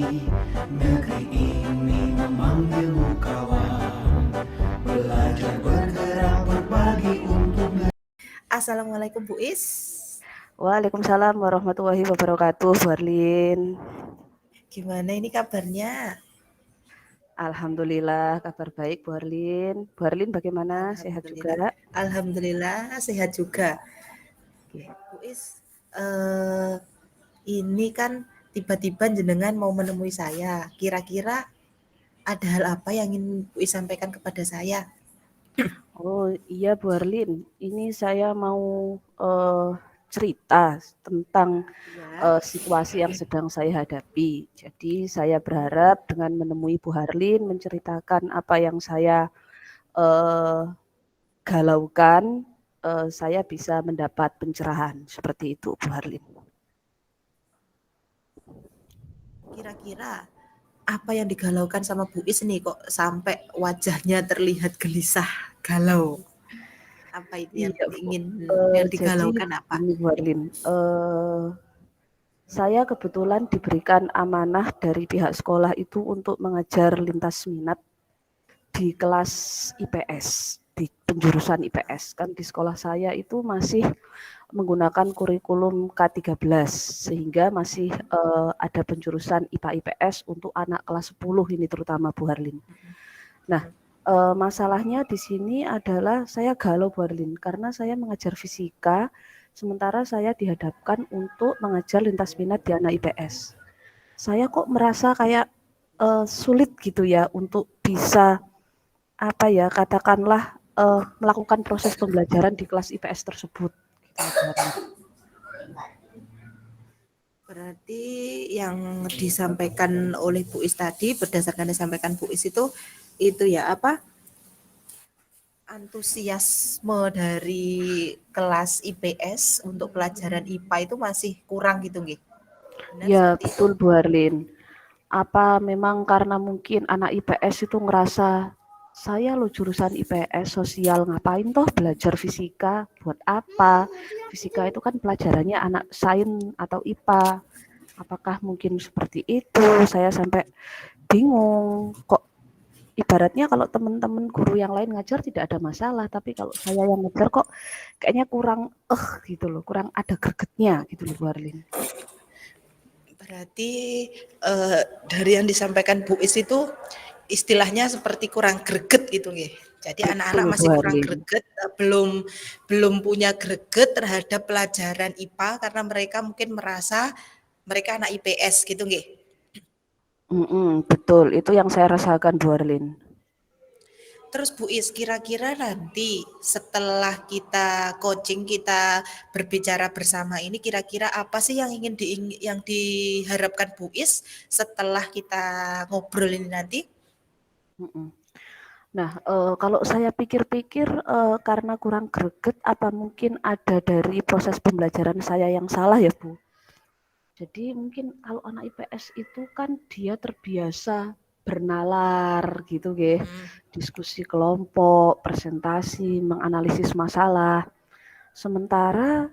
Negeri ini memanggilmu kawan. Belajar bergerak berbagi untuk. Assalamualaikum Bu Is. Waalaikumsalam warahmatullahi wabarakatuh, Bu Arlin. Gimana ini kabarnya? Alhamdulillah kabar baik, Bu Arlin. Bu Arlin bagaimana? Sehat Alhamdulillah. juga? Alhamdulillah sehat juga. Oke. Bu Is, ini kan tiba-tiba jenengan mau menemui saya. Kira-kira ada hal apa yang ingin Bu Is sampaikan kepada saya? Oh iya Bu Arlin, ini saya mau cerita tentang Ya. situasi yang sedang saya hadapi. Jadi saya berharap dengan menemui Bu Arlin menceritakan apa yang saya eh, galaukan, saya bisa mendapat pencerahan seperti itu, Bu Arlin. Kira-kira apa yang digalaukan sama Bu Is nih kok sampai wajahnya terlihat gelisah, galau? Apa itu yang Iya, Bu. yang Jadi digalaukan apa? ini Bu Arlin, saya kebetulan diberikan amanah dari pihak sekolah itu untuk mengajar lintas minat di kelas IPS, di penjurusan IPS. Kan di sekolah saya itu masih menggunakan kurikulum K13 sehingga masih ada penjurusan IPA IPS untuk anak kelas 10 ini terutama Bu Harlin. Nah, masalahnya di sini adalah saya galau Bu Arlin karena saya mengajar fisika sementara saya dihadapkan untuk mengajar lintas minat di anak IPS. Saya kok merasa kayak sulit gitu ya untuk bisa apa ya katakanlah melakukan proses pembelajaran di kelas IPS tersebut. Gitu Bu Arlin. Berarti yang disampaikan oleh Bu Is tadi berdasarkan disampaikan Bu Is itu ya apa? Antusiasme dari kelas IPS untuk pelajaran IPA itu masih kurang gitu nggih. Benar Ya seperti itu? betul Bu Arlin. Apa memang karena mungkin anak IPS itu ngerasa saya lo jurusan IPS sosial ngapain toh belajar fisika buat apa? Fisika itu kan pelajarannya anak sains atau IPA. Apakah mungkin seperti itu? Saya sampai bingung. Kok ibaratnya kalau teman-teman guru yang lain ngajar tidak ada masalah, tapi kalau saya yang ngajar kok kayaknya kurang gitu loh, kurang ada gregetnya gitu loh Bu Arlin. Berarti dari yang disampaikan Bu Is itu istilahnya seperti kurang greget gitu nggih. Jadi Betul anak-anak Bu masih kurang Arlin. greget, belum belum punya greget terhadap pelajaran IPA karena mereka mungkin merasa mereka anak IPS gitu nggih. Betul, itu yang saya rasakan Bu Arlin. Terus Bu Is, kira-kira nanti setelah kita coaching, kita berbicara bersama ini, kira-kira apa sih yang yang diharapkan Bu Is setelah kita ngobrol ini nanti? Nah, kalau saya pikir-pikir karena kurang greget apa mungkin ada dari proses pembelajaran saya yang salah ya Bu? Jadi mungkin kalau anak IPS itu kan dia terbiasa bernalar gitu nggih, diskusi kelompok, presentasi, menganalisis masalah. Sementara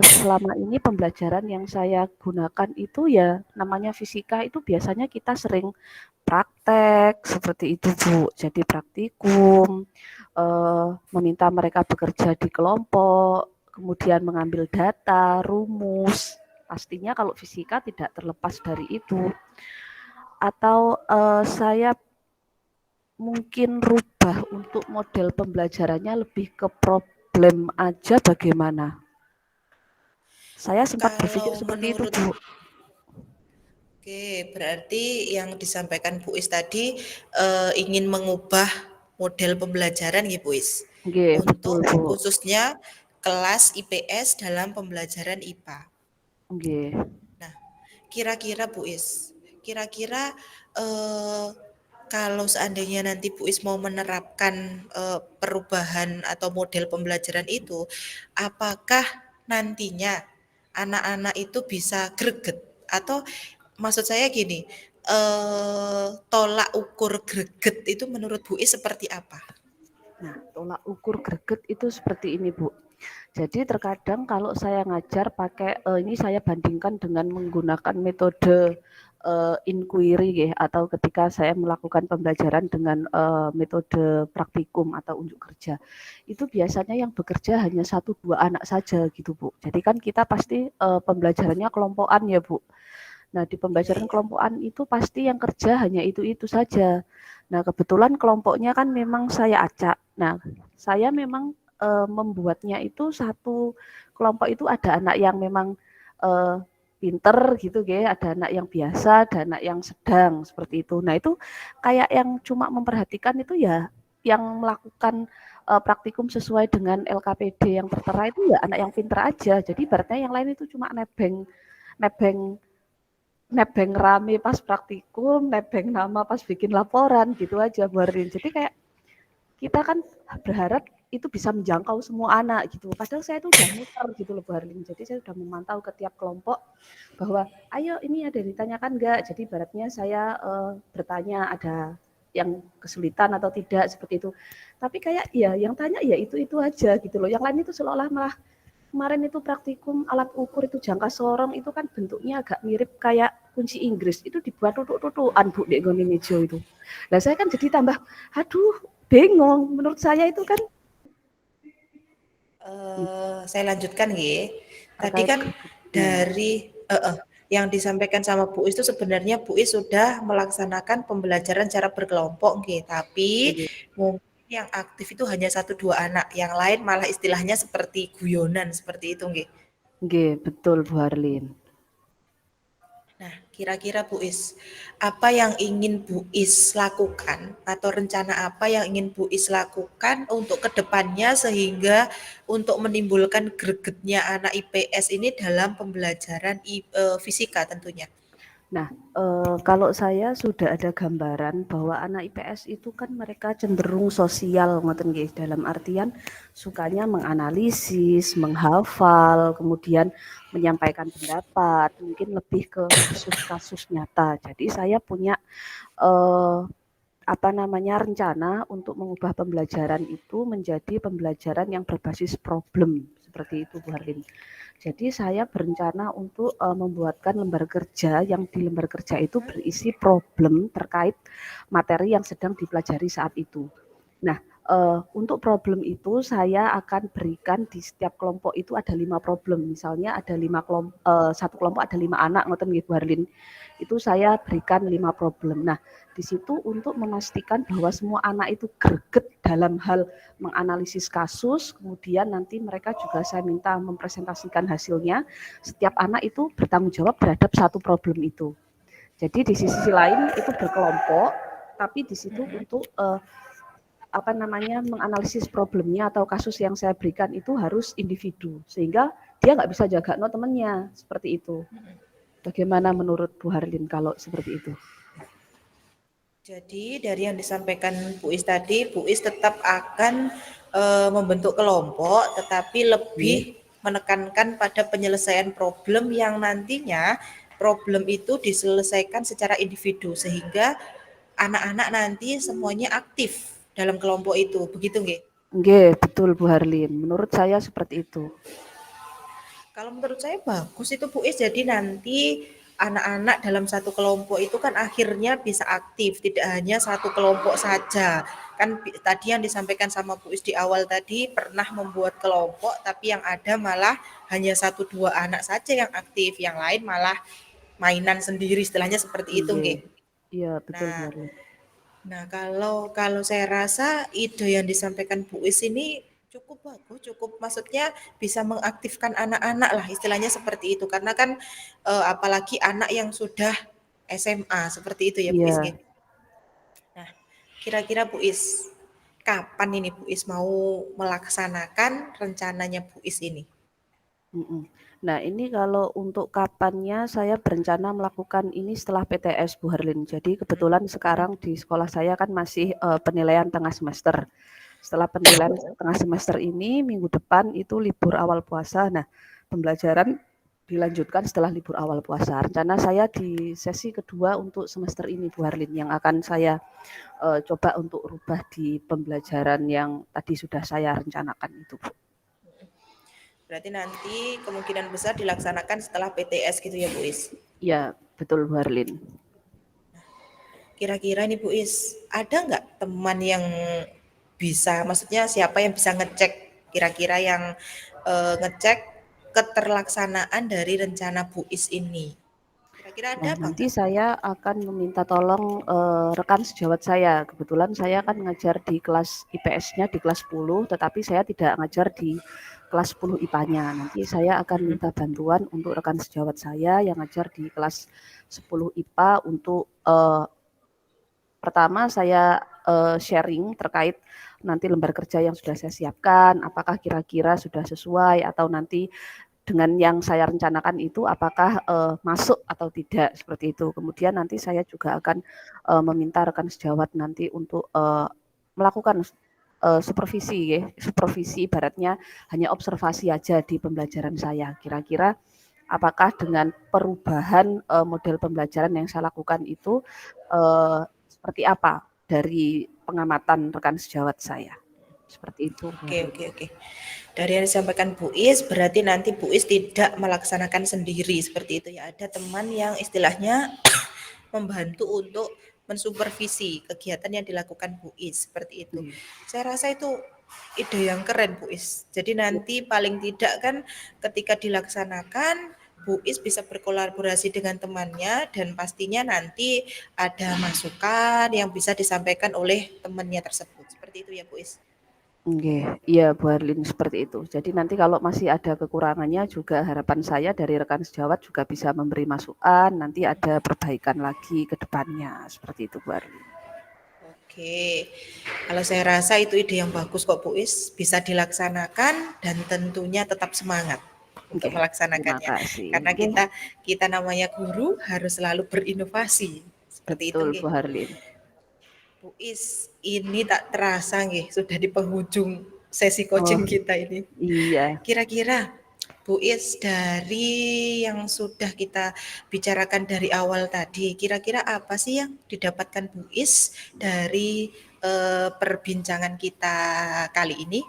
selama ini pembelajaran yang saya gunakan itu ya namanya fisika itu biasanya kita sering praktek seperti itu Bu. Jadi praktikum, meminta mereka bekerja di kelompok, kemudian mengambil data, rumus. Pastinya kalau fisika tidak terlepas dari itu. Atau saya mungkin rubah untuk model pembelajarannya lebih ke problem aja bagaimana? Saya sempat berpikir Kalau seperti itu, menurut, Bu. oke, berarti yang disampaikan Bu Is tadi ingin mengubah model pembelajaran ya Bu Is, Nggih, betul, untuk Bu. khususnya kelas IPS dalam pembelajaran IPA. Nggih. Nah, kira-kira Bu Is, kira-kira eh, kalau seandainya nanti Bu Is mau menerapkan perubahan atau model pembelajaran itu, apakah nantinya anak-anak itu bisa greget? Atau maksud saya gini, tolak ukur greget itu menurut Bu Is seperti apa? Nah, tolak ukur greget itu seperti ini, Bu. Jadi terkadang kalau saya ngajar pakai ini saya bandingkan dengan menggunakan metode inquiry nggih, atau ketika saya melakukan pembelajaran dengan metode praktikum atau unjuk kerja, itu biasanya yang bekerja hanya 1-2 anak saja gitu Bu. Jadi kan kita pasti pembelajarannya kelompokan ya Bu. Nah, di Iya, pembelajaran iya. kelompokan itu pasti yang kerja hanya itu-itu saja. Nah, kebetulan kelompoknya kan memang saya acak. Nah, saya memang membuatnya itu satu kelompok itu ada anak yang memang eh, pinter gitu ya, ada anak yang biasa, ada anak yang sedang seperti itu. Nah, itu kayak yang cuma memperhatikan itu ya yang melakukan praktikum sesuai dengan LKPD yang tertera itu ya anak yang pinter aja. Jadi ibaratnya yang lain itu cuma nebeng nebeng nebeng rame pas praktikum, nebeng nama pas bikin laporan gitu aja Bu Arlin. Jadi kayak kita kan berharap itu bisa menjangkau semua anak gitu. Padahal saya itu udah muter gitu loh Bu Arlin. Jadi saya sudah memantau ke tiap kelompok bahwa ayo ini ada yang ditanyakan enggak. Jadi ibaratnya saya bertanya ada yang kesulitan atau tidak seperti itu. Tapi kayak ya yang tanya ya itu aja gitu loh. Yang lain itu seolah-olah malah kemarin itu praktikum alat ukur itu jangka sorong itu kan bentuknya agak mirip kayak kunci Inggris itu dibuat tutuk-tutukan Bu di goni meja itu. Nah saya kan jadi tambah, aduh bingung. Menurut saya itu kan Saya lanjutkan nggih. Tadi terkait kan gregetnya. dari yang disampaikan sama Bu Is itu sebenarnya Bu Is sudah melaksanakan pembelajaran secara berkelompok nggih, tapi mungkin yang aktif itu hanya 1-2 anak, yang lain malah istilahnya seperti guyonan seperti itu nggih. Nggih, betul Bu Harlin. Nah, kira-kira Bu Is, apa yang ingin Bu Is lakukan atau rencana apa yang ingin Bu Is lakukan untuk kedepannya sehingga untuk menimbulkan gregetnya anak IPS ini dalam pembelajaran fisika tentunya? Nah, kalau saya sudah ada gambaran bahwa anak IPS itu kan mereka cenderung sosial ngoten nggih, dalam artian sukanya menganalisis, menghafal, kemudian menyampaikan pendapat, mungkin lebih ke kasus-kasus nyata. Jadi saya punya eh, apa namanya rencana untuk mengubah pembelajaran itu menjadi pembelajaran yang berbasis problem seperti itu Bu Harlin. Jadi saya berencana untuk membuatkan lembar kerja yang di lembar kerja itu berisi problem terkait materi yang sedang dipelajari saat itu. Nah, untuk problem itu saya akan berikan di setiap kelompok itu ada 5 problem. Misalnya ada 5 kelompok, satu kelompok ada 5 anak, ngoten nggih Bu Harlin. Itu saya berikan 5 problem. Nah, di situ untuk memastikan bahwa semua anak itu greget dalam hal menganalisis kasus, kemudian nanti mereka juga saya minta mempresentasikan hasilnya. Setiap anak itu bertanggung jawab terhadap satu problem itu. Jadi di sisi lain itu berkelompok, tapi di situ untuk apa namanya menganalisis problemnya atau kasus yang saya berikan itu harus individu sehingga dia nggak bisa jaga no temennya seperti itu. Bagaimana menurut Bu Harlin kalau seperti itu? Jadi dari yang disampaikan Bu Is tadi, Bu Is tetap akan membentuk kelompok, tetapi lebih Oke. menekankan pada penyelesaian problem yang nantinya problem itu diselesaikan secara individu sehingga anak-anak nanti semuanya aktif dalam kelompok itu. Begitu nggih? Nggih, betul Bu Harlin. Menurut saya seperti itu. Kalau menurut saya bagus itu Bu Is. Jadi nanti anak-anak dalam satu kelompok itu kan akhirnya bisa aktif, tidak hanya satu kelompok saja. Kan tadi yang disampaikan sama Bu Is di awal tadi pernah membuat kelompok, tapi yang ada malah hanya 1-2 anak saja yang aktif, yang lain malah mainan sendiri, istilahnya seperti itu, Nggih. nggih. Iya, betul Bu Nah, Harlin. Nah, kalau kalau saya rasa ide yang disampaikan Bu Is ini cukup bagus, cukup maksudnya bisa mengaktifkan anak-anak lah istilahnya seperti itu. Karena kan apalagi anak yang sudah SMA seperti itu ya Bu Is. Iya. Nggih. Nah, kira-kira Bu Is, kapan ini Bu Is mau melaksanakan rencananya Bu Is ini? Mhm. Nah, ini kalau untuk kapannya saya berencana melakukan ini setelah PTS Bu Harlin. Jadi kebetulan sekarang di sekolah saya kan masih penilaian tengah semester. Setelah penilaian tengah semester ini, minggu depan itu libur awal puasa. Nah, pembelajaran dilanjutkan setelah libur awal puasa. Rencana saya di sesi kedua untuk semester ini Bu Harlin yang akan saya coba untuk rubah di pembelajaran yang tadi sudah saya rencanakan itu Bu. Berarti nanti kemungkinan besar dilaksanakan setelah PTS gitu ya Bu Is. Ya, betul Bu Harlin. Kira-kira nih Bu Is, ada nggak teman yang bisa, maksudnya siapa yang bisa ngecek kira-kira yang ngecek keterlaksanaan dari rencana Bu Is ini? Kira-kira Nah, ada apa nanti enggak? saya akan meminta tolong rekan sejawat saya. Kebetulan saya kan ngajar di kelas IPS-nya di kelas 10, tetapi saya tidak ngajar di kelas 10 IPA-nya. Nanti saya akan Mm-mm. minta bantuan untuk rekan sejawat saya yang ngajar di kelas 10 IPA untuk pertama saya sharing terkait nanti lembar kerja yang sudah saya siapkan, apakah kira-kira sudah sesuai atau nanti dengan yang saya rencanakan itu apakah masuk atau tidak seperti itu. Kemudian nanti saya juga akan meminta rekan sejawat nanti untuk melakukan supervisi, ya. Supervisi ibaratnya hanya observasi aja di pembelajaran saya. Kira-kira apakah dengan perubahan model pembelajaran yang saya lakukan itu seperti apa dari pengamatan rekan sejawat saya. Seperti itu, Bu Oke, Harlin. oke, oke. Dari yang disampaikan Bu Is, berarti nanti Bu Is tidak melaksanakan sendiri seperti itu ya. Ada teman yang istilahnya membantu untuk mensupervisi kegiatan yang dilakukan Bu Is seperti itu. Iya. Saya rasa itu ide yang keren Bu Is. Jadi nanti paling tidak kan ketika dilaksanakan Bu Is bisa berkolaborasi dengan temannya dan pastinya nanti ada masukan yang bisa disampaikan oleh temannya tersebut. Seperti itu ya Bu Is. Nggih, iya Bu Harlin seperti itu. Jadi nanti kalau masih ada kekurangannya juga harapan saya dari rekan sejawat juga bisa memberi masukan, nanti ada perbaikan lagi ke depannya, seperti itu Bu Harlin. Oke, kalau saya rasa itu ide yang bagus kok Bu Is, bisa dilaksanakan dan tentunya tetap semangat untuk Oke, terima melaksanakannya. kasih. Karena Oke, kita namanya guru harus selalu berinovasi. Seperti itu betul nggih. Bu Harlin. Bu Is, ini tak terasa nggih sudah di penghujung sesi Oh, coaching kita ini. iya. Kira-kira Bu Is, dari yang sudah kita bicarakan dari awal tadi, kira-kira apa sih yang didapatkan Bu Is dari perbincangan kita kali ini?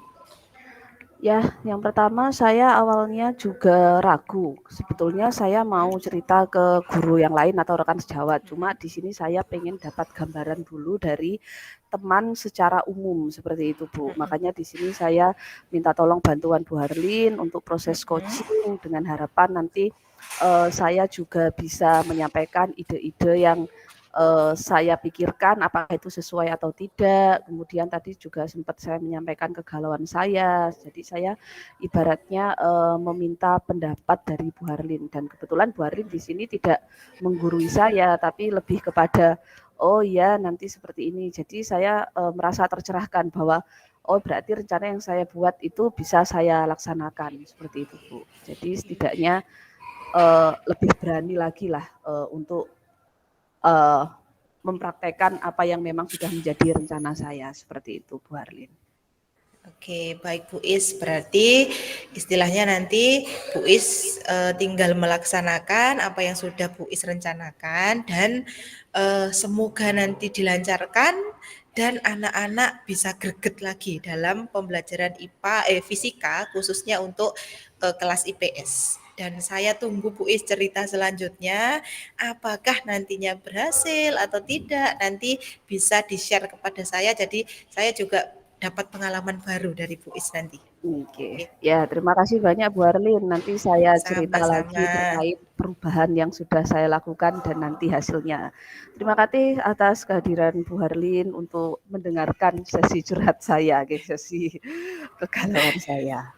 Ya, yang pertama saya awalnya juga ragu. Sebetulnya saya mau cerita ke guru yang lain atau rekan sejawat. Cuma di sini saya pengen dapat gambaran dulu dari teman secara umum seperti itu, Bu. Makanya di sini saya minta tolong bantuan Bu Harlin untuk proses coaching dengan harapan nanti saya juga bisa menyampaikan ide-ide yang saya pikirkan apakah itu sesuai atau tidak. Kemudian tadi juga sempat saya menyampaikan kegalauan saya. Jadi saya ibaratnya meminta pendapat dari Bu Harlin dan kebetulan Bu Harlin di sini tidak menggurui saya tapi lebih kepada oh ya nanti seperti ini. Jadi saya merasa tercerahkan bahwa oh berarti rencana yang saya buat itu bisa saya laksanakan seperti itu Bu. Jadi setidaknya lebih berani lagi lah untuk uh, mempraktekkan apa yang memang sudah menjadi rencana saya seperti itu Bu Harlin. Oke, baik Bu Is. Berarti istilahnya nanti Bu Is tinggal melaksanakan apa yang sudah Bu Is rencanakan dan semoga nanti dilancarkan dan anak-anak bisa greget lagi dalam pembelajaran fisika khususnya untuk kelas IPS. Dan saya tunggu Bu Is cerita selanjutnya, apakah nantinya berhasil atau tidak, nanti bisa di-share kepada saya. Jadi saya juga dapat pengalaman baru dari Bu Is nanti. Oke, Oke, ya terima kasih banyak Bu Harlin. Nanti saya cerita lagi sama-sama. terkait perubahan yang sudah saya lakukan dan nanti hasilnya. Terima kasih atas kehadiran Bu Harlin untuk mendengarkan sesi curhat saya, sesi kegalauan saya.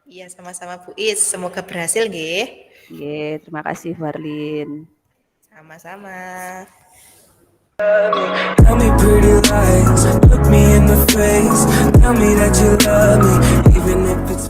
Iya, sama-sama Bu Is. Semoga berhasil nggih. Oke, terima kasih Bu Harlin. Sama-sama. Tell me pretty lies, look me in the face. Tell me that you love me, even if it's